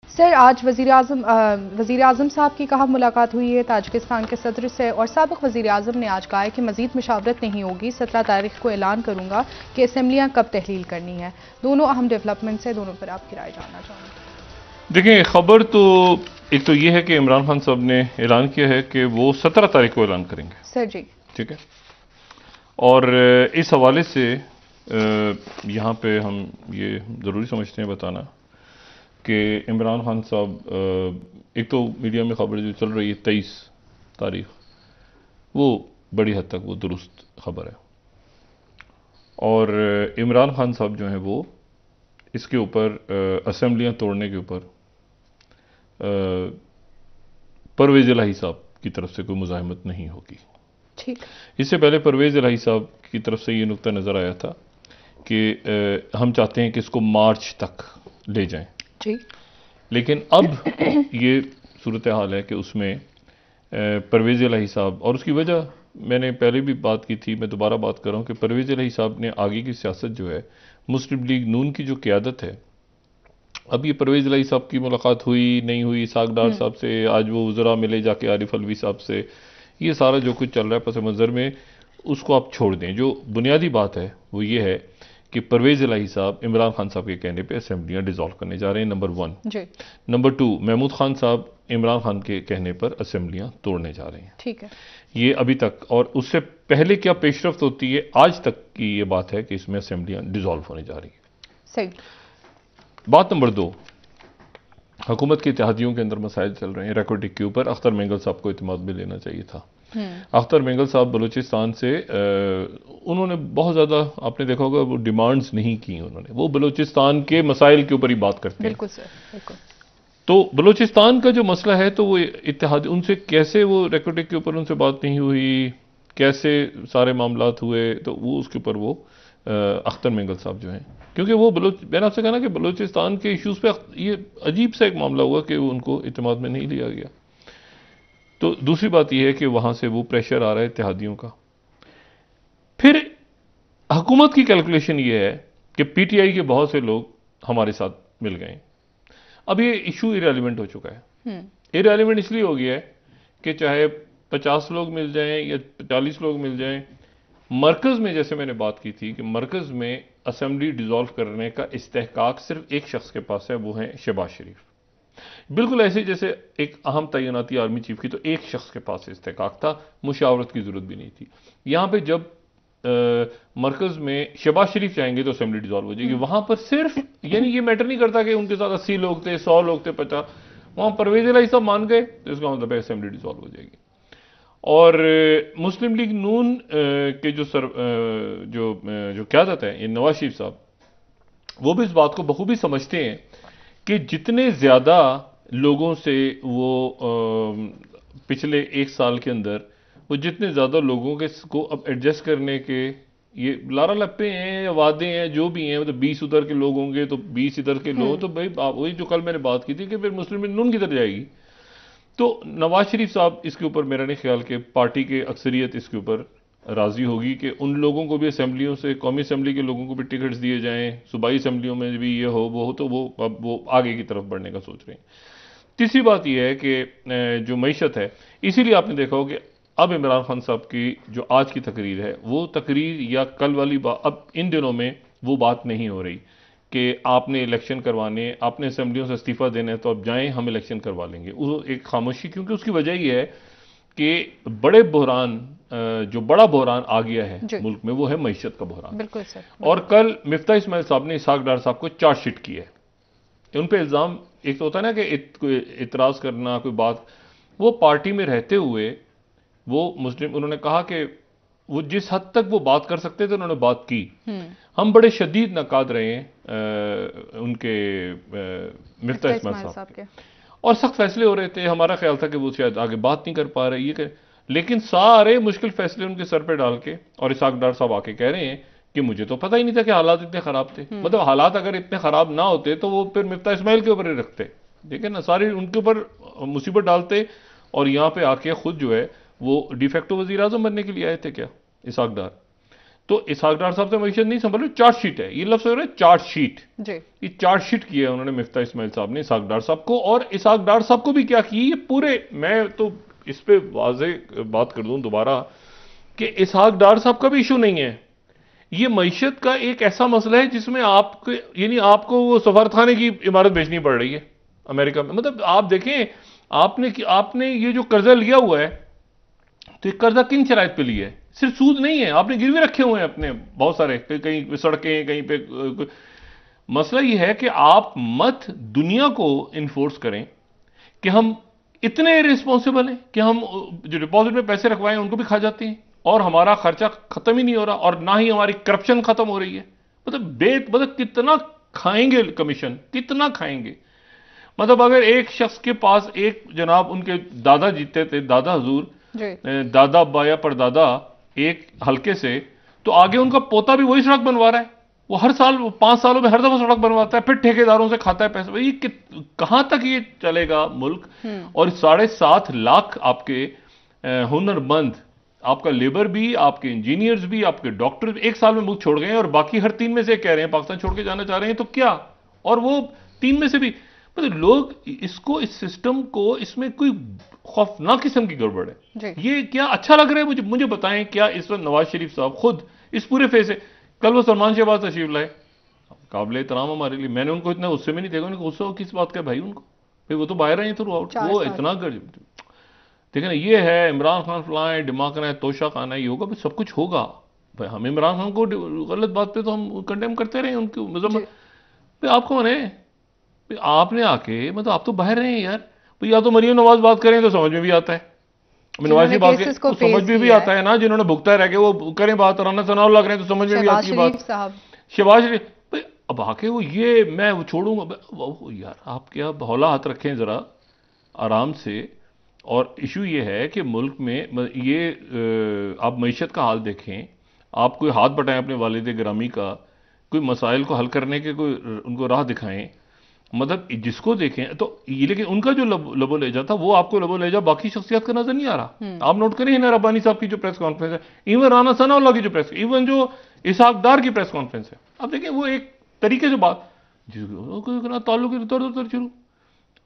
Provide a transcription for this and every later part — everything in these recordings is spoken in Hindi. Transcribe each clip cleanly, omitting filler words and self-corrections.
सर, आज वज़ीर आज़म साहब की कहा मुलाकात हुई है ताजिकिस्तान के सदर से, और साबिक़ वज़ीर आज़म ने आज कहा है कि मज़ीद मुशावरत नहीं होगी, 17 तारीख को ऐलान करूंगा कि असम्बलियाँ कब तहलील करनी है। दोनों अहम डेवलपमेंट्स है, दोनों पर आपकी राय जानना चाहूँगी। देखिए, खबर तो एक तो ये है कि इमरान खान साहब ने ऐलान किया है कि वो 17 तारीख को ऐलान करेंगे। सर जी, ठीक है। और इस हवाले से यहाँ पे हम ये ज़रूरी समझते हैं बताना कि इमरान खान साहब, एक तो मीडिया में खबर जो चल रही है 23 तारीख, वो बड़ी हद तक वो दुरुस्त खबर है। और इमरान खान साहब जो हैं वो इसके ऊपर असेंबलियाँ तोड़ने के ऊपर परवेज़ इलाही साहब की तरफ से कोई मुज़ाहमत नहीं होगी। ठीक। इससे पहले परवेज़ इलाही साहब की तरफ से ये नुक्ता नज़र आया था कि हम चाहते हैं कि इसको मार्च तक ले जाएं। जी। लेकिन अब ये सूरत हाल है कि उसमें परवेज़ इलाही साहब, और उसकी वजह मैंने पहले भी बात की थी, मैं दोबारा बात कर रहा हूँ कि परवेज़ इलाही साहब ने आगे की सियासत जो है, मुस्लिम लीग नून की जो क़यादत है, अब ये परवेज़ इलाही साहब की मुलाकात हुई नहीं हुई, इसाक डार साहब से, आज वो वज़रा मिले जाके आरिफ अलवी साहब से, ये सारा जो कुछ चल रहा है पस मंज़र में, उसको आप छोड़ दें। जो बुनियादी बात है वो ये है कि परवेज़ इलाही साहब इमरान खान साहब के कहने पे असेंबलियाँ डिसॉल्व करने जा रहे हैं, नंबर 1। नंबर 2, महमूद खान साहब इमरान खान के कहने पर असेंबलियाँ तोड़ने जा रहे हैं। ठीक है। ये अभी तक, और उससे पहले क्या पेशरफ्त होती है, आज तक की ये बात है कि इसमें असेंबलियाँ डिसॉल्व होने जा रही है। सही बात नंबर 2, हुकूमत के इत्तेहादियों के अंदर मसाइल चल रहे हैं रेकोटिक के ऊपर। अख्तर मेंगल साहब को इत्मीनान में लेना चाहिए था। अख्तर मेंगल साहब बलूचिस्तान से उन्होंने बहुत ज़्यादा, आपने देखा होगा, वो डिमांड्स नहीं की उन्होंने, वो बलूचिस्तान के मसाइल के ऊपर ही बात करते हैं। बिल्कुल सर, बिल्कुल। तो बलूचिस्तान का जो मसला है, तो वो इत्तेहाद, उनसे कैसे वो रेकोटिक के ऊपर उनसे बात नहीं हुई, कैसे सारे मामलात हुए, तो वो उसके ऊपर वो अख्तर मेंगल साहब जो हैं, क्योंकि वो मैंने आपसे कहा ना कि बलूचिस्तान के इश्यूज़ पे ये अजीब सा एक मामला हुआ कि वो उनको इत्मीनान में नहीं लिया गया। तो दूसरी बात यह है कि वहां से वो प्रेशर आ रहा है इत्तेहादियों का। फिर हुकूमत की कैलकुलेशन ये है कि पीटीआई के बहुत से लोग हमारे साथ मिल गए। अब ये इशू इरेलीवेंट हो चुका है। इरेलीवेंट इसलिए हो गया है कि चाहे 50 लोग मिल जाएं या 40 लोग मिल जाएं, मरकज़ में, जैसे मैंने बात की थी कि मरकज़ में असेंबली डिसॉल्व करने का इस्तेहकाक सिर्फ एक शख्स के पास है, वो है शहबाज शरीफ। बिल्कुल ऐसे जैसे एक अहम तैनाती आर्मी चीफ की, तो एक शख्स के पास इस्तेहकाक था, मुशावरत की जरूरत भी नहीं थी। यहां पे जब मरकज में शहबाज शरीफ चाहेंगे तो असेंबली डिसॉल्व हो जाएगी। वहां पर सिर्फ, यानी ये मैटर नहीं करता कि उनके साथ 80 लोग थे, 100 लोग थे, 50, वहां परवेज़ इलाही साहब मान गए तो इसका मतलब है असेंबली डिसॉल्व हो जाएगी। और मुस्लिम लीग नून के जो क़यादत है, ये नवाज शरीफ साहब, वो भी इस बात को बखूबी समझते हैं कि जितने ज़्यादा लोगों से वो पिछले एक साल के अंदर वो जितने ज़्यादा लोगों के को अब एडजस्ट करने के ये लारा लप्पे हैं या वादे हैं जो भी हैं, मतलब 20 उधर के लोग होंगे तो 20 इधर के लोग, तो भाई वही जो कल मैंने बात की थी कि फिर मुस्लिम लीग नून किधर जाएगी। तो नवाज शरीफ साहब इसके ऊपर, मेरा नहीं ख्याल कि पार्टी के अक्सरियत इसके ऊपर राजी होगी कि उन लोगों को भी असेंबलियों से, कौमी असेंबली के लोगों को भी टिकट्स दिए जाएं, सूबाई असेंबलियों में भी ये हो वो हो, तो वो अब वो आगे की तरफ बढ़ने का सोच रहे हैं। तीसरी बात यह है कि जो मईशत है, इसीलिए आपने देखा हो कि अब इमरान खान साहब की जो आज की तकरीर है, वो तकरीर या कल वाली बात, अब इन दिनों में वो बात नहीं हो रही कि आपने इलेक्शन करवाने, आपने असेंबलियों से इस्तीफा देना है तो अब जाएं, हम इलेक्शन करवा लेंगे। वो एक खामोशी, क्योंकि उसकी वजह यह है कि बड़े बहरान, जो बड़ा बहरान आ गया है मुल्क में, वो है मईशत का बहरान। बिल्कुल सर। और कल मिफ्ता इस्माइल साहब ने इसाक डार साहब को चार्जशीट की है। उन पर इल्ज़ाम, एक तो होता है ना कि इतराज़ करना, कोई बात, वो पार्टी में रहते हुए वो मुस्लिम, उन्होंने कहा कि वो जिस हद तक वो बात कर सकते थे उन्होंने बात की। हम बड़े शदीद नकाद रहे हैं उनके मिफ्ता इस्माइल साहब के, और सख्त फैसले हो रहे थे। हमारा ख्याल था कि वो शायद आगे बात नहीं कर पा रहे, ये लेकिन सारे मुश्किल फैसले उनके सर पे डाल के, और इसाक डार साहब आके कह रहे हैं कि मुझे तो पता ही नहीं था कि हालात इतने खराब थे। मतलब हालात अगर इतने खराब ना होते तो वो फिर मिफ्ता इस्माइल के ऊपर ही रखते, ठीक है ना, सारी उनके ऊपर मुसीबत डालते, और यहां पे आके खुद जो है वो डिफेक्टो वजीर आजम बनने के लिए आए थे क्या इसाक डार। तो इसहाक डार साहब से मैशत नहीं संभल, चार्जशीट है, ये लफ्ज हो रहा है चार्जशीट। ये चार्जशीट की है उन्होंने मिफ्ता इस्माइल साहब ने इसहाक डार साहब को, और इसहाक डार साहब को भी क्या की, ये पूरे, मैं तो इस पे वाजे बात कर दूं दोबारा कि इसहाक डार साहब का भी इशू नहीं है, ये मईशत का एक ऐसा मसला है जिसमें आपको, यानी आपको वो सफारतखाने की इमारत बेचनी पड़ रही है अमेरिका में। मतलब आप देखें, आपने ये जो कर्जा लिया हुआ है, तो ये कर्जा किन शराइत पे लिया है? सिर्फ सूद नहीं है, आपने गिरवी रखे हुए हैं अपने बहुत सारे, कहीं पे सड़कें, कहीं पे। मसला ये है कि आप मत दुनिया को इन्फोर्स करें कि हम इतने रिस्पॉन्सिबल हैं कि हम जो डिपॉजिट में पैसे रखवाएं उनको भी खा जाते हैं, और हमारा खर्चा खत्म ही नहीं हो रहा, और ना ही हमारी करप्शन खत्म हो रही है। मतलब कितना खाएंगे कमीशन, कितना खाएंगे? मतलब अगर एक शख्स के पास, एक जनाब उनके दादा जीते थे, दादा हजूर, दादा अब्बा या परदादा, एक हल्के से, तो आगे उनका पोता भी वही सड़क बनवा रहा है, वो हर साल 5 सालों में हर दफा सड़क बनवाता है, फिर ठेकेदारों से खाता है पैसे। ये कहां तक ये चलेगा मुल्क? और 7.5 लाख आपके हुनरमंद, आपका लेबर भी, आपके इंजीनियर्स भी, आपके डॉक्टर भी एक साल में मुल्क छोड़ गए हैं, और बाकी हर 3 में से कह रहे हैं पाकिस्तान छोड़ के जाना चाह रहे हैं, तो क्या? और वो 3 में से भी मतलब लोग इसको, इस सिस्टम को, इसमें कोई खौफनाक किस्म की गड़बड़ है। ये क्या अच्छा लग रहा है? मुझे बताएं, क्या इस वक्त नवाज शरीफ साहब खुद इस पूरे फेज से, कल वो सलमान शहबाज तशरीफ लाए, काबिल एहतराम हमारे लिए, मैंने उनको इतना गुस्से में नहीं देखा, उनको गुस्सा किस बात का भाई उनको, भाई वो तो बाहर रहे थ्रू आउट, वो इतना देखिए ना, ये है इमरान खान फलाएं, दिमाग है, तोशा खाना, ये होगा, सब कुछ होगा भाई। हम इमरान खान को गलत बात पे तो हम कंडेम करते रहे, उनकी मजम्मत। आप कौन है? आपने आके, मतलब आप तो बाहर रहे हैं यार, या तो मरियम नवाज बात करें तो समझ में भी आता है, नवाजी बात करें तो समझ में भी आता है ना, जिन्होंने भुगता रह के वो करें बात, राना सनाउल लग रहे हैं तो समझ में भी आती है बात। शहबाज शरीफ भाई अब आके वो ये मैं वो छोड़ूंगा यार, आप क्या हौला हाथ रखें जरा आराम से। और इशू ये है कि मुल्क में ये आप मईशत का हाल देखें, आप कोई हाथ बटाएं अपने वालिद गिरामी का, कोई मसाइल को हल करने के कोई उनको राह दिखाएं, मतलब जिसको देखें तो ये, लेकिन उनका जो लबो ले जाता वो आपको लबो ले जा बाकी शख्सियत का नजर नहीं आ रहा। आप नोट करें हिना रब्बानी साहब की जो प्रेस कॉन्फ्रेंस है, इवन राना सनाउल्लाह की जो प्रेस, इवन जो इसहाक डार की प्रेस कॉन्फ्रेंस है, आप देखें वो एक तरीके से बात ताल्लुक शुरू।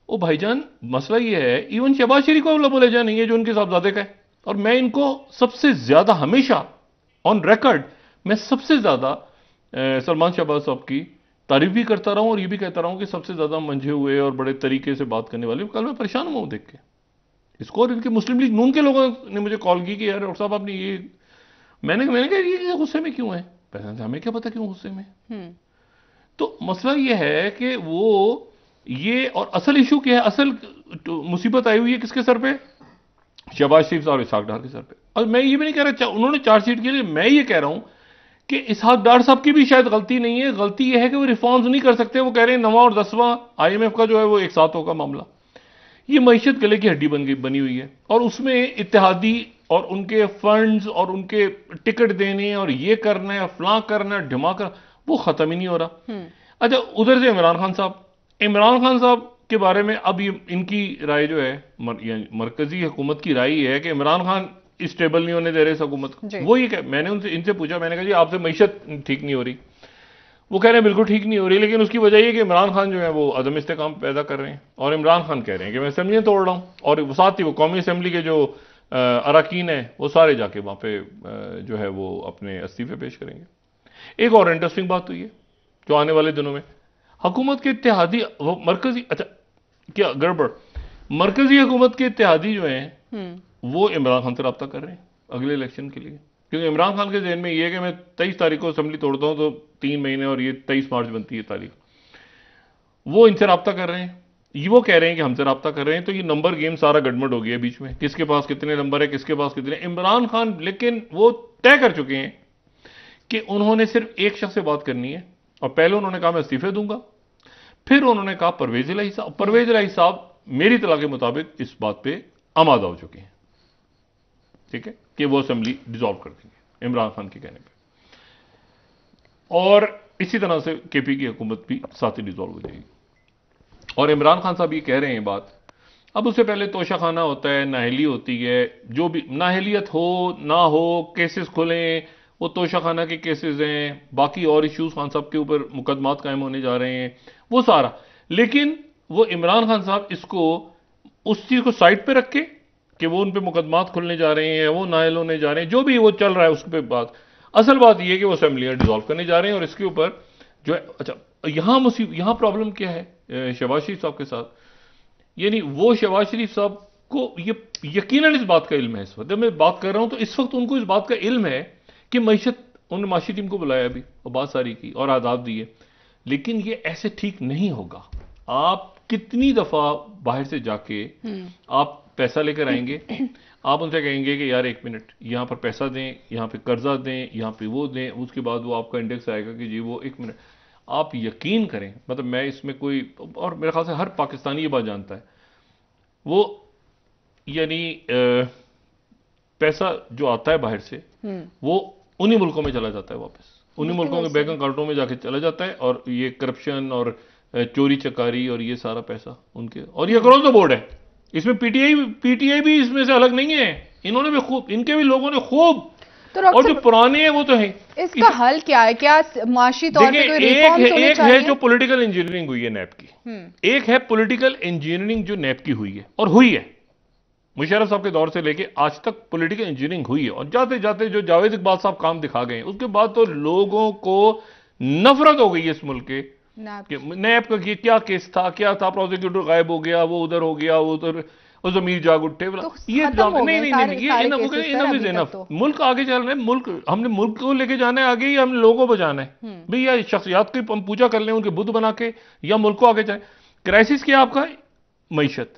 ओ भाईजान मसला ये है, इवन शहबाज शरीफ को लबो ले जा नहीं है जो उनके साहबजादे का है, और मैं इनको सबसे ज्यादा हमेशा ऑन रिकॉर्ड, मैं सबसे ज्यादा सलमान शहबाज साहब की तारीफ भी करता रहा हूं, और ये भी कहता रहा हूं कि सबसे ज्यादा मंझे हुए और बड़े तरीके से बात करने वाले। कल मैं परेशान हुआ देख के इसको, और इनके मुस्लिम लीग नून के लोगों ने मुझे कॉल की कि यार डॉक्टर साहब आपने ये, मैंने कहा ये गुस्से में क्यों है? हमें क्या पता क्यों गुस्से में। तो मसला ये है कि वो ये, और असल इशू क्या है, असल मुसीबत आई हुई है किसके सर पे? शहबाज शरीफ और इसहाक डार के सर पे। और मैं ये भी नहीं कह रहा उन्होंने चार्जशीट के लिए, मैं ये कह रहा हूं कि इसहाक डार साहब की भी शायद गलती नहीं है, गलती यह है कि वो रिफॉर्म्स नहीं कर सकते। वो कह रहे हैं 9वां और 10वां IMF का जो है वो एक साथ होगा मामला। ये मईशत गले की हड्डी बनी हुई है, और उसमें इत्तेहादी और उनके फंड्स और उनके टिकट देने और ये करना है, फलां करना है, ढिमा करना, वो खत्म ही नहीं हो रहा। अच्छा, उधर से इमरान खान साहब के बारे में अब ये इनकी राय जो है, मरकजी हुकूमत की राय है कि इमरान खान स्टेबल नहीं होने दे रहे इस हुकूमत को। वो ये मैंने इनसे पूछा, मैंने कहा जी आपसे मईशत ठीक नहीं हो रही? वो कह रहे हैं बिल्कुल ठीक नहीं हो रही, लेकिन उसकी वजह ये कि इमरान खान जो है वो अदम इस्तेकाम पैदा कर रहे हैं, और इमरान खान कह रहे हैं कि मैं असेंबलियां तोड़ रहा हूं, और साथ ही वो कौमी असेंबली के जो अरकान है वो सारे जाके वहां पे जो है वो अपने इस्तीफे पेश करेंगे। एक और इंटरेस्टिंग बात हुई है जो आने वाले दिनों में हुकूमत के इत्तेहादी, मरकजी, अच्छा क्या गड़बड़, मरकजी हुकूमत के इत्तेहादी जो हैं वो इमरान खान से रब्ता कर रहे हैं अगले इलेक्शन के लिए, क्योंकि इमरान खान के ज़हन में ये है कि मैं 23 तारीख को असेंबली तोड़ता हूं तो 3 महीने, और ये 23 मार्च बनती है तारीख। वो इनसे रब्ता कर रहे हैं, ये वो कह रहे हैं कि हमसे रब्ता कर रहे हैं, तो ये नंबर गेम सारा गड़बड़ हो गया बीच में, किसके पास कितने नंबर है, किसके पास कितने। इमरान खान लेकिन वो तय कर चुके हैं कि उन्होंने सिर्फ एक शख्स से बात करनी है, और पहले उन्होंने कहा मैं इस्तीफे दूंगा, फिर उन्होंने कहा परवेज इलाही साहब। परवेज इलाही साहब मेरी इत्तला के मुताबिक इस बात पे आमादा हो चुके हैं, ठीक है, कि वो असेंबली डिसॉल्व कर देंगे इमरान खान के कहने पे, और इसी तरह से KP की हुकूमत भी साथ ही डिसॉल्व हो जाएगी। और इमरान खान साहब ये कह रहे हैं बात, अब उससे पहले तोशाखाना होता है, नाहली होती है, जो भी नाहलियत हो ना हो, केसेस खुलें, वो तोशाखाना के केसेस हैं, बाकी और इश्यूज खान साहब के ऊपर मुकदमात कायम होने जा रहे हैं, वो सारा। लेकिन वो इमरान खान साहब इसको उस चीज को साइड पे रख के कि वो उन पे मुकदमात खुलने जा रहे हैं, वो नायल होने जा रहे हैं, जो भी वो चल रहा है उस पर बात। असल बात यह है कि वो असेंबलियां डिसॉल्व करने जा रहे हैं और इसके ऊपर जो है, अच्छा यहां प्रॉब्लम क्या है शहबाज शरीफ साहब के साथ, यानी वो शहबाज शरीफ साहब को ये यकीनन इस बात का इल्म है। इस वक्त जब मैं बात कर रहा हूं तो इस वक्त उनको इस बात का इल्म है कि मईशत, उन्होंने माशी टीम को बुलाया अभी और बात सारी की और आदाब दिए, लेकिन ये ऐसे ठीक नहीं होगा। आप कितनी दफा बाहर से जाके आप पैसा लेकर आएंगे, आप उनसे कहेंगे कि यार 1 मिनट यहां पर पैसा दें, यहां पे कर्जा दें, यहां पे वो दें, उसके बाद वो आपका इंडेक्स आएगा कि जी वो 1 मिनट। आप यकीन करें, मतलब मैं इसमें कोई, और मेरे ख्याल से हर पाकिस्तानी ये बात जानता है, वो यानी पैसा जो आता है बाहर से वो उन्हीं मुल्कों में चला जाता है, वापस उन्हीं मुल्कों के बैंक अकाउंटों में जाके चला जाता है, और ये करप्शन और चोरी चकारी और ये सारा पैसा उनके, और ये अक्रॉस द बोर्ड है। इसमें पीटीआई भी इसमें से अलग नहीं है, इन्होंने भी खूब, इनके भी लोगों ने खूब, तो और जो पुराने हैं वो तो है। इसका हल क्या है? क्या माशी तौर पे कोई रिफॉर्म्स होने चाहिए? एक है जो पॉलिटिकल इंजीनियरिंग हुई है नैप की, एक है पॉलिटिकल इंजीनियरिंग जो नैप की हुई है, और हुई है मुशर्रफ साहब के दौर से लेके आज तक पॉलिटिकल इंजीनियरिंग हुई है, और जाते जाते जो जावेद इकबाल साहब काम दिखा गए उसके बाद तो लोगों को नफरत हो गई है इस मुल्क के नैब का। क्या केस था, क्या था, प्रोसिक्यूटर गायब हो गया, वो उधर हो गया, वो उधर, वो जमीर जाग उठे, तो ये नहीं, ये इनफ इज इनफ। मुल्क आगे चल रहा है, मुल्क, हमने मुल्क को लेके जाना है आगे, या हमने लोगों को बचाना है भाई, या शख्सियात की हम पूजा कर लें उनके बुद्ध बना के, या मुल्क को आगे चले। क्राइसिस क्या आपका? मईशत।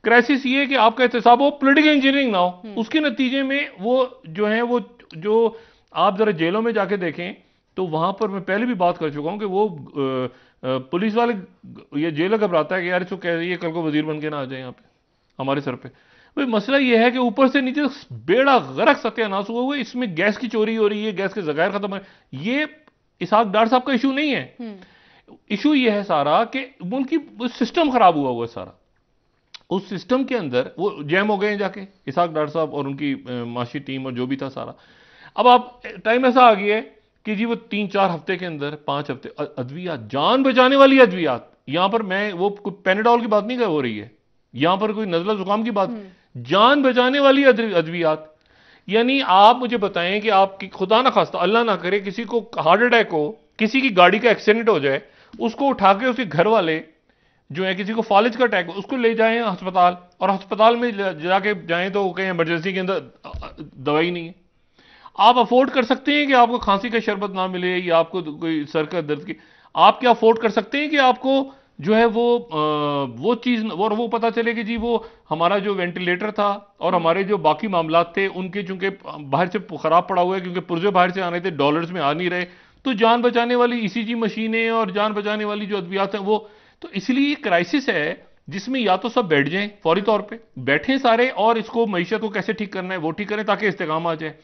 क्राइसिस ये है कि आपका एहतसाब हो, पॉलिटिकल इंजीनियरिंग ना हो, उसके नतीजे में वो जो है, वो जो आप जरा जेलों में जाके देखें तो वहां पर मैं पहले भी बात कर चुका हूं कि वो पुलिस वाले, ये जेलर घबराता है कि यार इसको कह रही है कल को वजीर बन के ना आ जाए यहाँ पे हमारे सर पे। भाई मसला ये है कि ऊपर से नीचे बेड़ा गर्क सत्यानाश हुआ हुआ है, इसमें गैस की चोरी हो रही है, गैस के जगायर खत्म है। ये इसहाक डार साहब का इशू नहीं है, इशू ये है सारा कि उनकी सिस्टम खराब हुआ हुआ है सारा। उस सिस्टम के अंदर वो जैम हो गए हैं जाके इसहाक डार साहब और उनकी माशी टीम और जो भी था सारा। अब आप टाइम ऐसा आ गया है कि जी वो 3-4 हफ्ते के अंदर, 5 हफ्ते, अद्वियात, जान बचाने वाली अद्वियात, यहां पर मैं वो पेनाडोल की बात नहीं हो रही है, यहां पर कोई नजला जुकाम की बात, जान बचाने वाली अद्वियात। यानी आप मुझे बताएं कि आपकी, खुदा ना खास्ता, अल्लाह ना करे, किसी को हार्ट अटैक हो, किसी की गाड़ी का एक्सीडेंट हो जाए, उसको उठा के उसके घर वाले जो है, किसी को फालिज का अटैक हो, उसको ले जाएं अस्पताल, और अस्पताल में जाके जाएं तो कहीं इमरजेंसी के अंदर दवाई नहीं है। आप अफोर्ड कर सकते हैं कि आपको खांसी का शरबत ना मिले, या आपको कोई सर का दर्द की, आप क्या अफोर्ड कर सकते हैं कि आपको जो है वो चीज, और वो पता चले कि जी वो हमारा जो वेंटिलेटर था और हमारे जो बाकी मामलात थे उनके चूंकि बाहर से खराब पड़ा हुआ है, क्योंकि पुर्जे बाहर से आने थे, डॉलर्स में आ नहीं रहे, तो जान बचाने वाली ईसीजी मशीनें और जान बचाने वाली जो अद्वियात हैं वो, तो इसलिए क्राइसिस है जिसमें या तो सब बैठ जाएं, फौरी तौर पे बैठें सारे, और इसको मईशत को कैसे ठीक करना है वो ठीक करें ताकि इस्तेकाम आ जाए।